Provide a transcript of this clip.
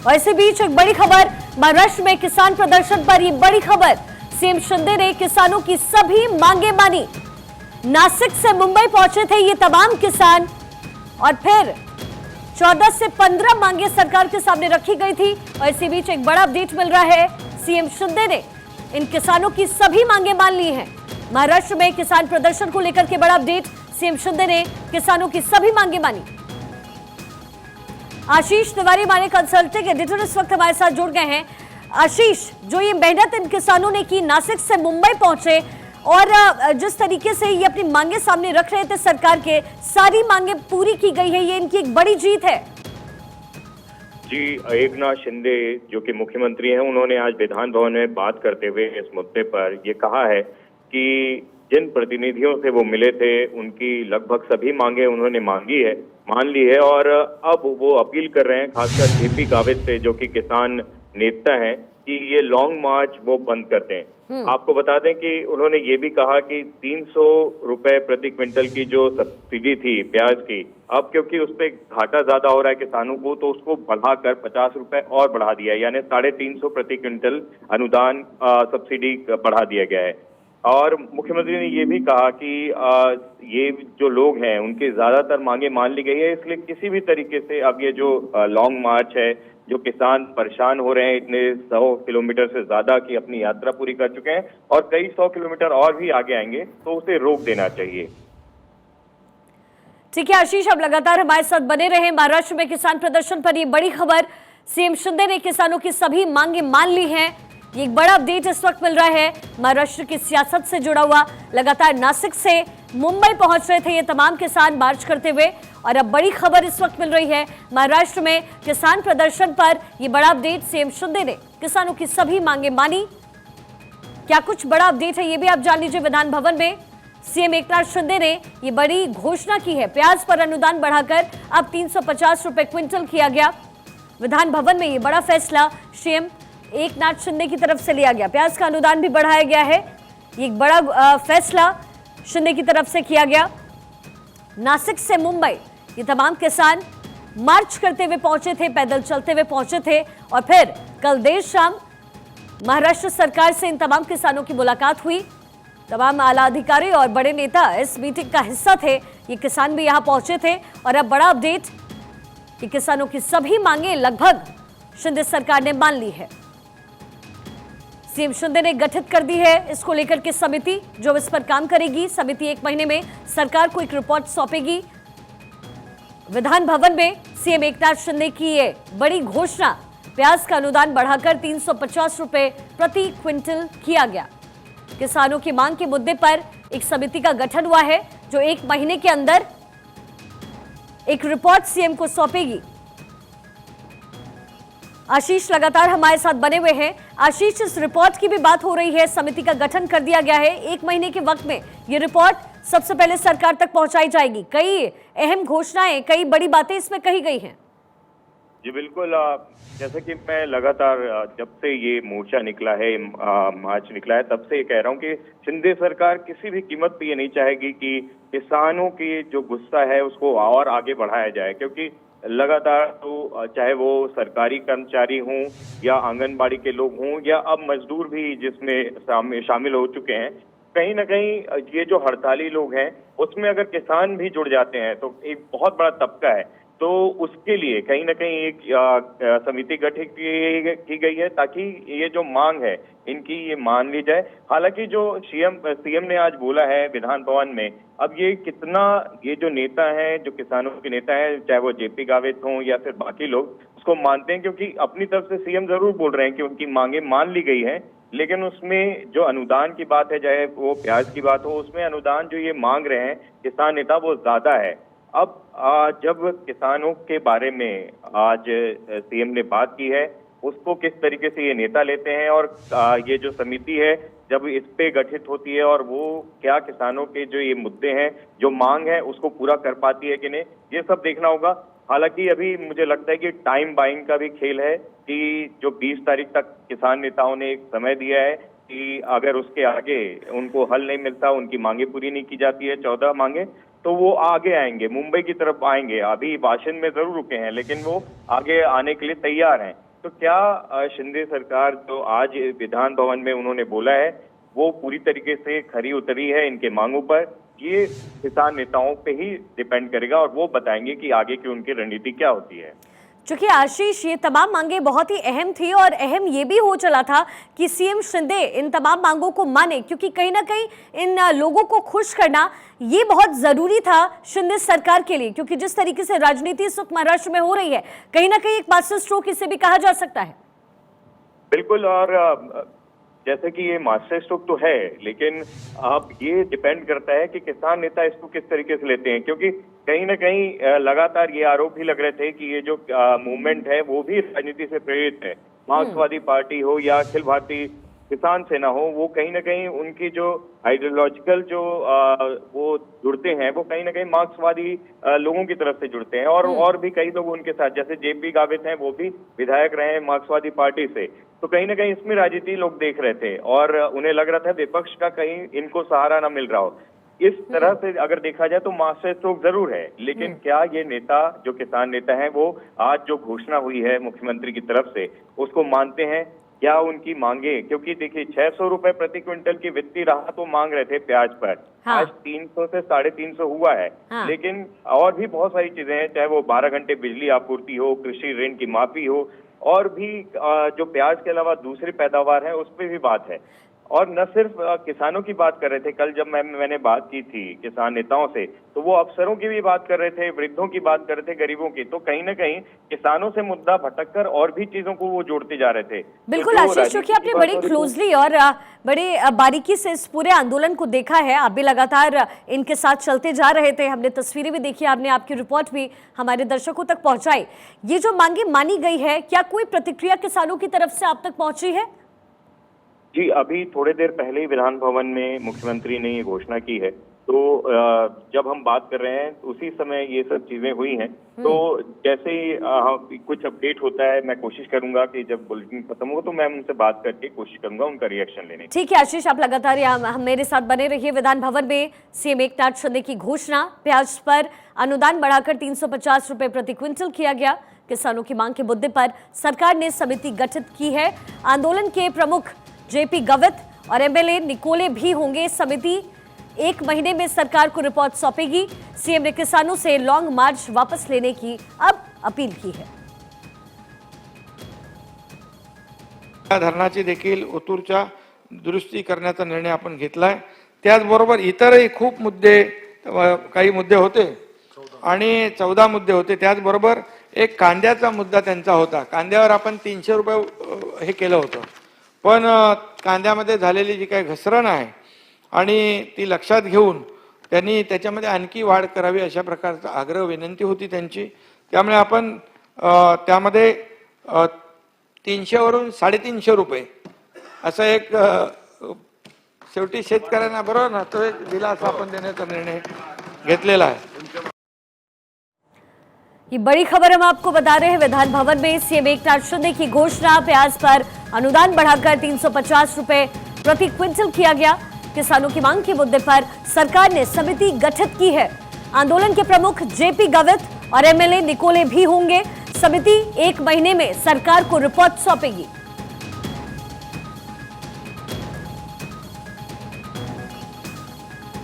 और इसी बीच एक बड़ी खबर, महाराष्ट्र में किसान प्रदर्शन पर ये बड़ी खबर, सीएम शिंदे ने किसानों की सभी मांगे मानी। नासिक से मुंबई पहुंचे थे ये तमाम किसान और फिर 14 से 15 मांगे सरकार के सामने रखी गई थी। और इसी बीच एक बड़ा अपडेट मिल रहा है, सीएम शिंदे ने इन किसानों की सभी मांगे मान ली हैं। महाराष्ट्र में किसान प्रदर्शन को लेकर के बड़ा अपडेट, सीएम शिंदे ने किसानों की सभी मांगे मानी। आशीष तिवारी हमारे कंसल्टिंग एडिटर इस वक्त हमारे साथ जुड़ गए हैं। आशीष, जो ये मेहनत इन किसानों ने की, नासिक से मुंबई पहुंचे और जिस तरीके से ये अपनी मांगे सामने रख रहे थे सरकार के, सारी मांगे पूरी की गई है, ये इनकी एक बड़ी जीत है। जी, एकनाथ शिंदे जो कि मुख्यमंत्री हैं, उन्होंने आज विधान भवन में बात करते हुए इस मुद्दे पर ये कहा है कि जिन प्रतिनिधियों से वो मिले थे उनकी लगभग सभी मांगे उन्होंने मान ली है और अब वो अपील कर रहे हैं, खासकर जेपी गावित से जो कि किसान नेता हैं, कि ये लॉन्ग मार्च वो बंद कर दें। आपको बता दें कि उन्होंने ये भी कहा कि 300 रुपए प्रति क्विंटल की जो सब्सिडी थी प्याज की, अब क्योंकि उस पर घाटा ज्यादा हो रहा है किसानों को, तो उसको बढ़ाकर 50 रुपए और बढ़ा दिया है, यानी 350 प्रति क्विंटल अनुदान सब्सिडी बढ़ा दिया गया है। और मुख्यमंत्री ने ये भी कहा कि ये जो लोग हैं उनके ज्यादातर मांगे मान ली गई है, इसलिए किसी भी तरीके से अब ये जो लॉन्ग मार्च है, जो किसान परेशान हो रहे हैं, इतने 100 किलोमीटर से ज्यादा की अपनी यात्रा पूरी कर चुके हैं और कई 100 किलोमीटर और भी आगे आएंगे, तो उसे रोक देना चाहिए। ठीक है आशीष, आप लगातार हमारे साथ बने रहे। महाराष्ट्र में किसान प्रदर्शन पर ये बड़ी खबर, सीएम शिंदे ने किसानों की सभी मांगे मान ली हैं। ये एक बड़ा अपडेट इस वक्त मिल रहा है महाराष्ट्र की सियासत से जुड़ा हुआ। लगातार नासिक से मुंबई पहुंच रहे थे ये तमाम किसान मार्च करते हुए, और अब बड़ी खबर इस वक्त मिल रही है, महाराष्ट्र में किसान प्रदर्शन पर ये बड़ा अपडेट, सीएम शिंदे ने किसानों की सभी मांगे मानी। क्या कुछ बड़ा अपडेट है ये भी आप जान लीजिए। विधान भवन में सीएम एकनाथ शिंदे ने ये बड़ी घोषणा की है, प्याज पर अनुदान बढ़ाकर अब 350 रुपए क्विंटल किया गया। विधान भवन में ये बड़ा फैसला सीएम एकनाथ शिंदे की तरफ से लिया गया, प्याज का अनुदान भी बढ़ाया गया है। ये एक बड़ा फैसला शिंदे की तरफ से किया गया। नासिक से मुंबई ये तमाम किसान मार्च करते हुए पहुंचे थे, पैदल चलते हुए पहुंचे थे और फिर कल देर शाम महाराष्ट्र सरकार से इन तमाम किसानों की मुलाकात हुई। तमाम आला अधिकारी और बड़े नेता इस मीटिंग का हिस्सा थे। ये किसान भी यहां पहुंचे थे और अब बड़ा अपडेट कि किसानों की सभी मांगे लगभग शिंदे सरकार ने मान ली है। सीएम शिंदे ने गठित कर दी है इसको लेकर के समिति, जो इस पर काम करेगी। समिति 1 महीने में सरकार को एक रिपोर्ट सौंपेगी। विधान भवन में सीएम एकनाथ शिंदे की ये बड़ी घोषणा, प्याज का अनुदान बढ़ाकर 350 रुपए प्रति क्विंटल किया गया। किसानों की मांग के मुद्दे पर एक समिति का गठन हुआ है जो 1 महीने के अंदर एक रिपोर्ट सीएम को सौंपेगी। आशीष लगातार हमारे साथ बने हुए हैं। आशीष, इस रिपोर्ट की भी बात हो रही है, समिति का गठन कर दिया गया है। 1 महीने के वक्त में ये रिपोर्ट सबसे पहले सरकार तक पहुंचाई जाएगी। कई अहम घोषणाएं, कई बड़ी बातें इसमें कही गई हैं। जी बिल्कुल, जैसे कि मैं लगातार जब से ये मोर्चा निकला है, मार्च निकला है, तब से ये कह रहा हूँ कि शिंदे सरकार किसी भी कीमत पे ये नहीं चाहेगी कि किसानों की जो गुस्सा है उसको और आगे बढ़ाया जाए, क्योंकि लगातार तो चाहे वो सरकारी कर्मचारी हों या आंगनबाड़ी के लोग हों या अब मजदूर भी जिसमें शामिल हो चुके हैं, कहीं ना कहीं ये जो हड़ताली लोग हैं उसमें अगर किसान भी जुड़ जाते हैं तो एक बहुत बड़ा तबका है, तो उसके लिए कहीं ना कहीं एक समिति गठित की गई है ताकि ये जो मांग है इनकी ये मान ली जाए। हालांकि जो सीएम ने आज बोला है विधान भवन में, अब ये कितना ये जो नेता हैं, जो किसानों के नेता हैं, चाहे वो जेपी गावित हों या फिर बाकी लोग, उसको मानते हैं, क्योंकि अपनी तरफ से सीएम जरूर बोल रहे हैं कि उनकी मांगे मान ली गई है, लेकिन उसमें जो अनुदान की बात है, चाहे वो प्याज की बात हो, उसमें अनुदान जो ये मांग रहे हैं किसान नेता वो ज्यादा है। अब जब किसानों के बारे में आज सीएम ने बात की है, उसको किस तरीके से ये नेता लेते हैं और ये जो समिति है जब इस पे गठित होती है और वो क्या किसानों के जो ये मुद्दे हैं, जो मांग है, उसको पूरा कर पाती है कि नहीं, ये सब देखना होगा। हालांकि अभी मुझे लगता है कि टाइम बाइंग का भी खेल है कि जो 20 तारीख तक किसान नेताओं ने एक समय दिया है कि अगर उसके आगे उनको हल नहीं मिलता, उनकी मांगे पूरी नहीं की जाती है, 14 मांगे, तो वो आगे आएंगे, मुंबई की तरफ आएंगे। अभी वाशिंद में जरूर रुके हैं लेकिन वो आगे आने के लिए तैयार हैं। तो क्या शिंदे सरकार जो आज विधान भवन में उन्होंने बोला है वो पूरी तरीके से खरी उतरी है इनके मांगों पर? ये किसान नेताओं पे ही डिपेंड करेगा और वो बताएंगे कि आगे की उनकी रणनीति क्या होती है। चूंकि आशीष, ये तमाम मांगे बहुत ही अहम थी और अहम ये भी हो चला था कि सीएम शिंदे इन तमाम मांगों को माने, क्योंकि कहीं ना कहीं इन लोगों को खुश करना ये बहुत जरूरी था शिंदे सरकार के लिए, क्योंकि जिस तरीके से राजनीति इस वक्त महाराष्ट्र में हो रही है, कहीं ना कहीं एक मास्टर स्ट्रोक इसे भी कहा जा सकता है। बिल्कुल, और जैसे कि ये मास्टर स्ट्रोक तो है, लेकिन अब ये डिपेंड करता है कि किसान नेता इसको किस तरीके से लेते हैं, क्योंकि कहीं ना कहीं लगातार ये आरोप भी लग रहे थे कि ये जो मूवमेंट है वो भी राजनीति से प्रेरित है। मार्क्सवादी पार्टी हो या अखिल भारतीय किसान सेना हो, वो कहीं ना कहीं उनकी जो आइडियोलॉजिकल जो वो जुड़ते हैं वो कहीं ना कहीं मार्क्सवादी लोगों की तरफ से जुड़ते हैं। और भी कई लोग उनके साथ, जैसे जेपी गावित हैं, वो भी विधायक रहे हैं मार्क्सवादी पार्टी से। तो कहीं ना कहीं इसमें राजनीति लोग देख रहे थे और उन्हें लग रहा था विपक्ष का कहीं इनको सहारा ना मिल रहा हो। इस तरह से अगर देखा जाए तो मास्टर स्ट्रोक जरूर है, लेकिन क्या ये नेता जो किसान नेता हैं वो आज जो घोषणा हुई है मुख्यमंत्री की तरफ से उसको मानते हैं? क्या उनकी मांगे, क्योंकि देखिए 600 रुपए प्रति क्विंटल की वित्तीय राहत तो मांग रहे थे प्याज पर, हाँ। आज 300 से 350 हुआ है, हाँ। लेकिन और भी बहुत सारी चीजें हैं, चाहे वो 12 घंटे बिजली आपूर्ति हो, कृषि ऋण की माफी हो, और भी जो प्याज के अलावा दूसरी पैदावार है उस पर भी बात है। और न सिर्फ किसानों की बात कर रहे थे, कल जब मैंने बात की थी किसान नेताओं से तो वो अफसरों की भी बात कर रहे थे, वृद्धों की बात कर रहे थे, गरीबों की। तो कहीं ना कहीं किसानों से मुद्दा भटककर और भी चीजों को वो जोड़ते जा रहे थे। बिल्कुल आशीष, क्योंकि आपने बड़ी क्लोजली और बड़े बारीकी से इस पूरे आंदोलन को देखा है, आप भी लगातार इनके साथ चलते जा रहे थे, हमने तस्वीरें भी देखी, आपने आपकी रिपोर्ट भी हमारे दर्शकों तक पहुंचाई। ये जो मांगे मानी गई है, क्या कोई प्रतिक्रिया किसानों की तरफ से आप तक पहुंची है? जी, अभी थोड़ी देर पहले ही विधान भवन में मुख्यमंत्री ने ये घोषणा की है, तो जब हम बात कर रहे हैं उसी समय ये सब चीजें हुई हैं। तो जैसे ही कुछ अपडेट होता है मैं कोशिश करूंगा कि जब बुलेटिन खत्म हो तो मैं उनसे बात करके कोशिश करूंगा उनका रिएक्शन लेने की। ठीक है आशीष, आप लगातार हम मेरे साथ बने रहिए। विधान भवन में सीएम एकनाथ शिंदे की घोषणा, प्याज पर अनुदान बढ़ाकर 350 रुपए प्रति क्विंटल किया गया। किसानों की मांग के मुद्दे पर सरकार ने समिति गठित की है। आंदोलन के प्रमुख जेपी गावित और एमएलए निकोले भी होंगे। समिति 1 महीने में सरकार को रिपोर्ट सौंपेगी। सीएम ने किसानों से लॉन्ग मार्च वापस लेने की अब अपील की है। धरणाची देखील ओतूरच्या दुरुस्ती करण्याचा निर्णय आपण घेतलाय। त्याचबरोबर इतरही खूप मुद्दे, काही मुद्दे होते आणि 14 मुद्दे होते। त्याचबरोबर एक कांद्याचा मुद्दा त्यांचा होता। कांद्यावर आपण 300 रुपये हे केलं होतं, पण कांद्यामध्ये झालेली जी काही घसरण आहे आणि ती लक्षात घेऊन त्यांनी त्याच्यामध्ये आणखी वाढ करावी अशा प्रकारचा आग्रह विनंती होती त्यांची। त्यामुळे आपण त्यामध्ये 300 वरून 350 रुपये असं एक शेवटी शेतकऱ्यांना बरोबर ना तो एक दिलासा आपण देण्याचा निर्णय घेतलेला आहे। ये बड़ी खबर हम आपको बता रहे हैं। विधान भवन में सीएम एकनाथ शिंदे की घोषणा, प्याज पर अनुदान बढ़ाकर 350 रुपए प्रति क्विंटल किया गया। किसानों की मांग के मुद्दे पर सरकार ने समिति गठित की है। आंदोलन के प्रमुख जेपी गावित और एमएलए निकोले भी होंगे। समिति 1 महीने में सरकार को रिपोर्ट सौंपेगी।